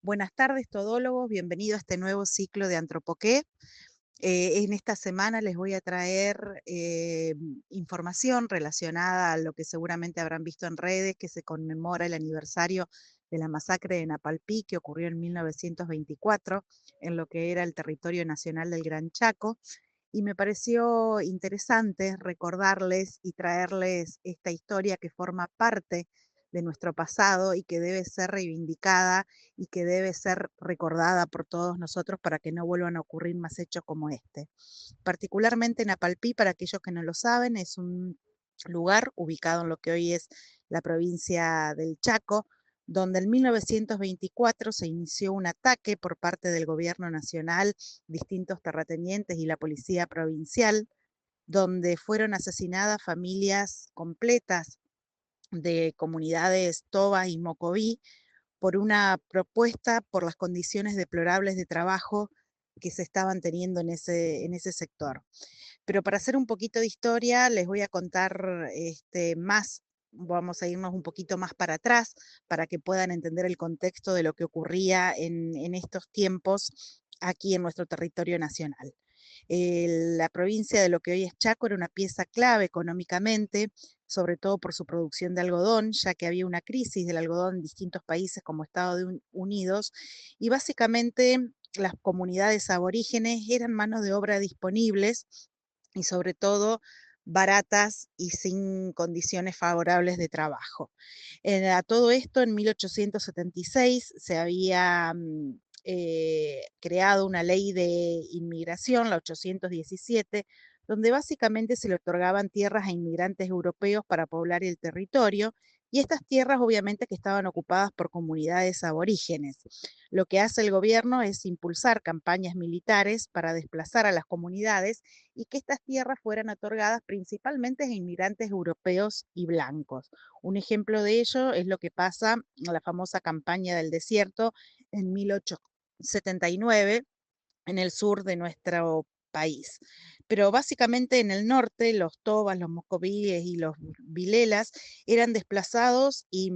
Buenas tardes, todólogos. Bienvenido a este nuevo ciclo de Antropoqué. En esta semana les voy a traer información relacionada a lo que seguramente habrán visto en redes, que se conmemora el aniversario de la masacre de Napalpí, que ocurrió en 1924, en lo que era el territorio nacional del Gran Chaco. Y me pareció interesante recordarles y traerles esta historia que forma parte de nuestro pasado y que debe ser reivindicada y que debe ser recordada por todos nosotros para que no vuelvan a ocurrir más hechos como este. Particularmente Napalpí, para aquellos que no lo saben, es un lugar ubicado en lo que hoy es la provincia del Chaco, donde en 1924 se inició un ataque por parte del gobierno nacional, distintos terratenientes y la policía provincial, donde fueron asesinadas familias completas de comunidades Toba y Mocoví por una propuesta por las condiciones deplorables de trabajo que se estaban teniendo en ese sector. Pero para hacer un poquito de historia, les voy a contar más, vamos a irnos un poquito más para atrás para que puedan entender el contexto de lo que ocurría en estos tiempos aquí en nuestro territorio nacional. La provincia de lo que hoy es Chaco era una pieza clave económicamente, sobre todo por su producción de algodón, ya que había una crisis del algodón en distintos países como Estados Unidos, y básicamente las comunidades aborígenes eran manos de obra disponibles y sobre todo baratas y sin condiciones favorables de trabajo. A todo esto, en 1876 se había creado una ley de inmigración, la 817, donde básicamente se le otorgaban tierras a inmigrantes europeos para poblar el territorio, y estas tierras obviamente que estaban ocupadas por comunidades aborígenes. Lo que hace el gobierno es impulsar campañas militares para desplazar a las comunidades y que estas tierras fueran otorgadas principalmente a inmigrantes europeos y blancos. Un ejemplo de ello es lo que pasa en la famosa campaña del desierto en 1879 en el sur de nuestro país. Pero básicamente en el norte, los tobas, los moscovíes y los vilelas eran desplazados y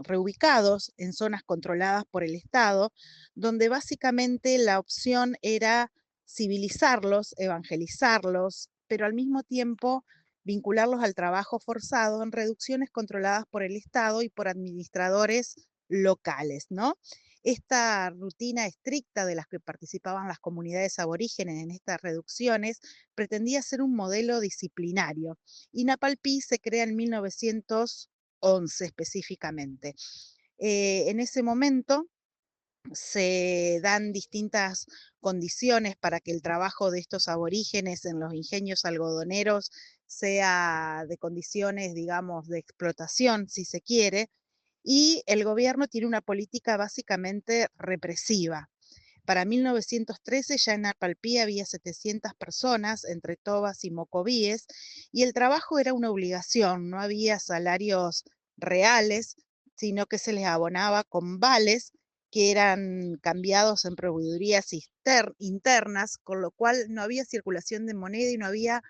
reubicados en zonas controladas por el Estado, donde básicamente la opción era civilizarlos, evangelizarlos, pero al mismo tiempo vincularlos al trabajo forzado en reducciones controladas por el Estado y por administradores locales, ¿no? Esta rutina estricta de las que participaban las comunidades aborígenes en estas reducciones pretendía ser un modelo disciplinario, y Napalpí se crea en 1911 específicamente. En ese momento se dan distintas condiciones para que el trabajo de estos aborígenes en los ingenios algodoneros sea de condiciones, digamos, de explotación, si se quiere, y el gobierno tiene una política básicamente represiva. Para 1913 ya en Apalpí había 700 personas, entre tobas y mocovíes, y el trabajo era una obligación, no había salarios reales, sino que se les abonaba con vales que eran cambiados en proveedurías internas, con lo cual no había circulación de moneda y no había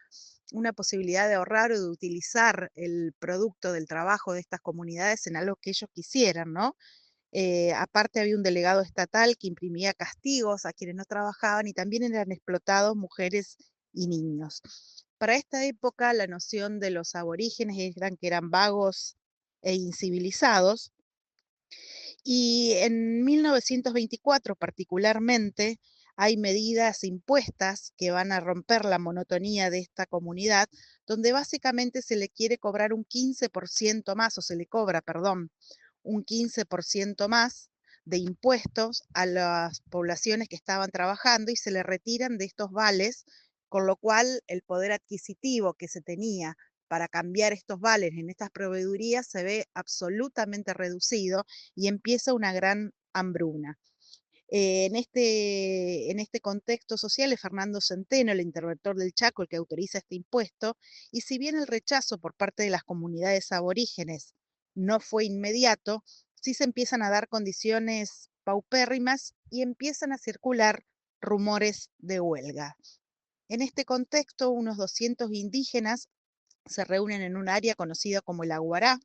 una posibilidad de ahorrar o de utilizar el producto del trabajo de estas comunidades en algo que ellos quisieran, ¿no? Aparte había un delegado estatal que imprimía castigos a quienes no trabajaban y también eran explotados mujeres y niños. Para esta época la noción de los aborígenes eran que eran vagos e incivilizados, y en 1924 particularmente hay medidas impuestas que van a romper la monotonía de esta comunidad, donde básicamente se le quiere cobrar un 15% más, o se le cobra, perdón, un 15% más de impuestos a las poblaciones que estaban trabajando y se le retiran de estos vales, con lo cual el poder adquisitivo que se tenía para cambiar estos vales en estas proveedurías se ve absolutamente reducido y empieza una gran hambruna. En este contexto social es Fernando Centeno, el interventor del Chaco, el que autoriza este impuesto, y si bien el rechazo por parte de las comunidades aborígenes no fue inmediato, sí se empiezan a dar condiciones paupérrimas y empiezan a circular rumores de huelga. En este contexto, unos 200 indígenas se reúnen en un área conocida como el Aguará,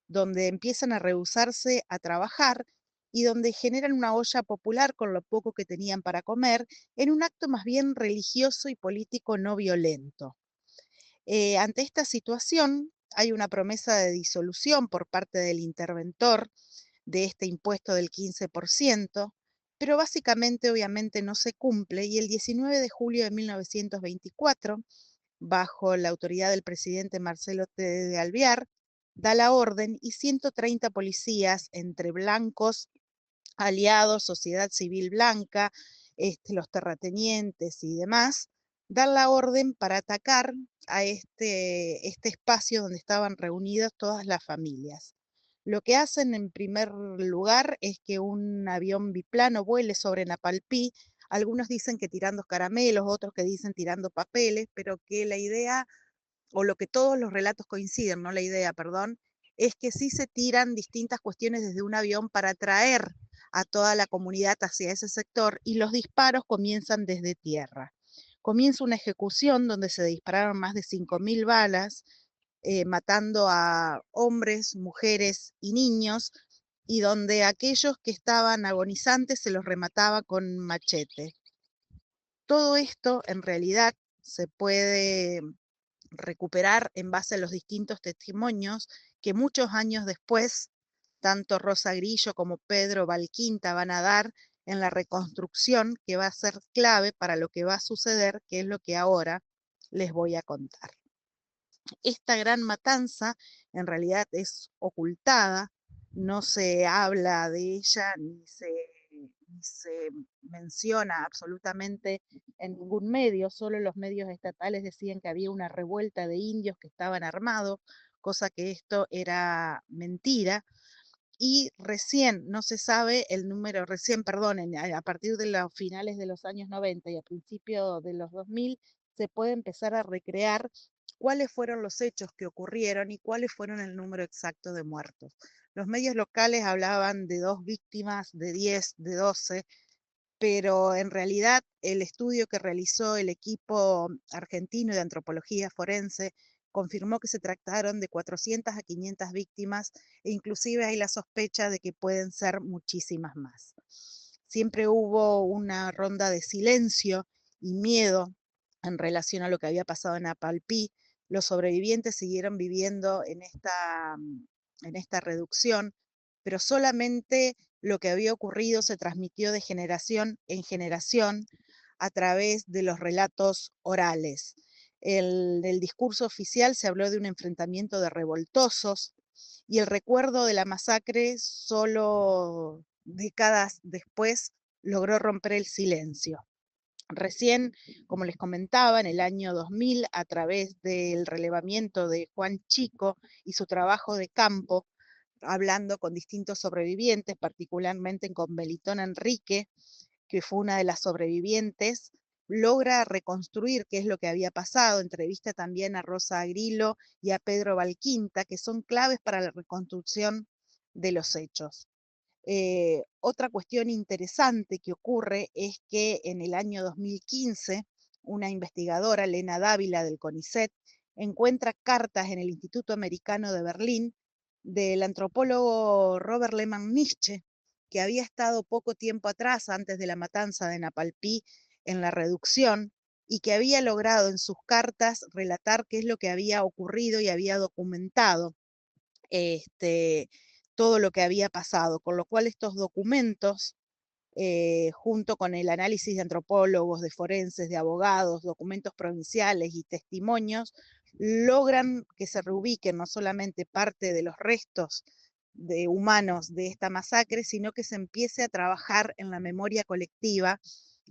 donde empiezan a rehusarse a trabajar y donde generan una olla popular con lo poco que tenían para comer, en un acto más bien religioso y político no violento. Ante esta situación, hay una promesa de disolución por parte del interventor de este impuesto del 15%, pero básicamente obviamente no se cumple y el 19 de julio de 1924, bajo la autoridad del presidente Marcelo T. de Alvear, da la orden y 130 policías entre blancos, aliados, sociedad civil blanca, los terratenientes y demás, dan la orden para atacar a este espacio donde estaban reunidas todas las familias. Lo que hacen en primer lugar es que un avión biplano vuele sobre Napalpí. Algunos dicen que tirando caramelos, otros que dicen tirando papeles, pero que la idea, o lo que todos los relatos coinciden, no la idea, perdón, es que sí se tiran distintas cuestiones desde un avión para atraer a toda la comunidad hacia ese sector y los disparos comienzan desde tierra. Comienza una ejecución donde se dispararon más de 5.000 balas, matando a hombres, mujeres y niños, y donde aquellos que estaban agonizantes se los remataba con machete. Todo esto en realidad se puede recuperar en base a los distintos testimonios que muchos años después, tanto Rosa Grillo como Pedro Valquinta van a dar en la reconstrucción que va a ser clave para lo que va a suceder, que es lo que ahora les voy a contar. Esta gran matanza en realidad es ocultada, no se habla de ella ni se menciona absolutamente en ningún medio, solo los medios estatales decían que había una revuelta de indios que estaban armados, cosa que esto era mentira. Y recién, no se sabe el número, recién, perdón, a partir de los finales de los años 90 y a principios de los 2000, se puede empezar a recrear cuáles fueron los hechos que ocurrieron y cuáles fueron el número exacto de muertos. Los medios locales hablaban de 2 víctimas, de 10, de 12, pero en realidad el estudio que realizó el equipo argentino de antropología forense confirmó que se trataron de 400 a 500 víctimas e inclusive hay la sospecha de que pueden ser muchísimas más. Siempre hubo una ronda de silencio y miedo en relación a lo que había pasado en Apalpí. Los sobrevivientes siguieron viviendo en esta reducción, pero solamente lo que había ocurrido se transmitió de generación en generación a través de los relatos orales. En el discurso oficial se habló de un enfrentamiento de revoltosos y el recuerdo de la masacre solo décadas después logró romper el silencio. Recién, como les comentaba, en el año 2000, a través del relevamiento de Juan Chico y su trabajo de campo, hablando con distintos sobrevivientes, particularmente con Melitón Enrique, que fue una de las sobrevivientes, logra reconstruir qué es lo que había pasado, entrevista también a Rosa Grillo y a Pedro Valquinta, que son claves para la reconstrucción de los hechos. Otra cuestión interesante que ocurre es que en el año 2015, una investigadora, Lena Dávila del CONICET, encuentra cartas en el Instituto Americano de Berlín del antropólogo Robert Lehmann Nietzsche, que había estado poco tiempo atrás, antes de la matanza de Napalpí, en la reducción, y que había logrado en sus cartas relatar qué es lo que había ocurrido y había documentado este, todo lo que había pasado, con lo cual estos documentos, junto con el análisis de antropólogos, de forenses, de abogados, documentos provinciales y testimonios, logran que se reubiquen no solamente parte de los restos de humanos de esta masacre, sino que se empiece a trabajar en la memoria colectiva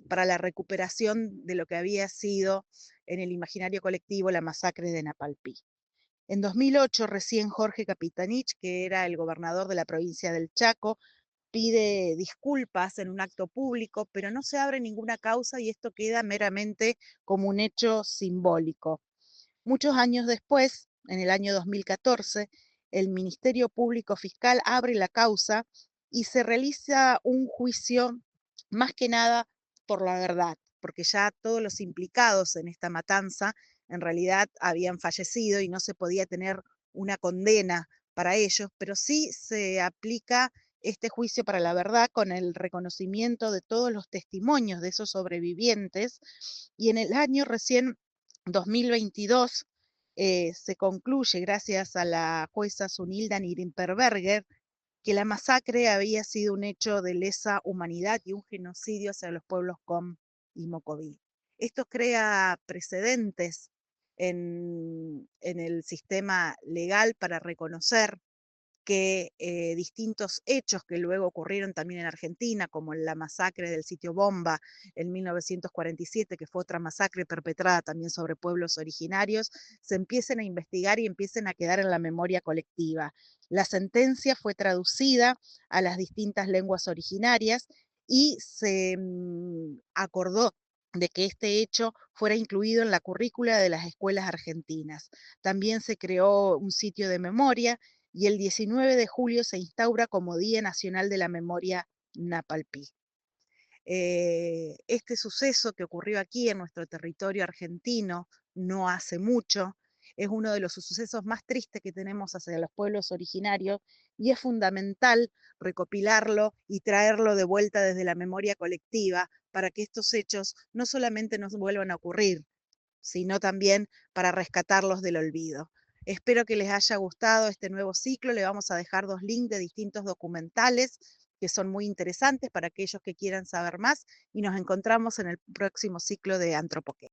para la recuperación de lo que había sido en el imaginario colectivo la masacre de Napalpí. En 2008, recién Jorge Capitanich, que era el gobernador de la provincia del Chaco, pide disculpas en un acto público, pero no se abre ninguna causa y esto queda meramente como un hecho simbólico. Muchos años después, en el año 2014, el Ministerio Público Fiscal abre la causa y se realiza un juicio más que nada por la verdad, porque ya todos los implicados en esta matanza en realidad habían fallecido y no se podía tener una condena para ellos, pero sí se aplica este juicio para la verdad con el reconocimiento de todos los testimonios de esos sobrevivientes y en el año recién 2022 se concluye, gracias a la jueza Sunilda Nirenberger, que la masacre había sido un hecho de lesa humanidad y un genocidio hacia los pueblos Kom y Mocoví. Esto crea precedentes en el sistema legal para reconocer que distintos hechos que luego ocurrieron también en Argentina, como la masacre del sitio Bomba en 1947, que fue otra masacre perpetrada también sobre pueblos originarios, se empiecen a investigar y empiecen a quedar en la memoria colectiva. La sentencia fue traducida a las distintas lenguas originarias y se acordó de que este hecho fuera incluido en la currícula de las escuelas argentinas. También se creó un sitio de memoria y el 19 de julio se instaura como Día Nacional de la Memoria Napalpí. Este suceso que ocurrió aquí en nuestro territorio argentino no hace mucho, es uno de los sucesos más tristes que tenemos hacia los pueblos originarios y es fundamental recopilarlo y traerlo de vuelta desde la memoria colectiva para que estos hechos no solamente nos vuelvan a ocurrir, sino también para rescatarlos del olvido. Espero que les haya gustado este nuevo ciclo. Le vamos a dejar 2 links de distintos documentales que son muy interesantes para aquellos que quieran saber más y nos encontramos en el próximo ciclo de Antropoqué.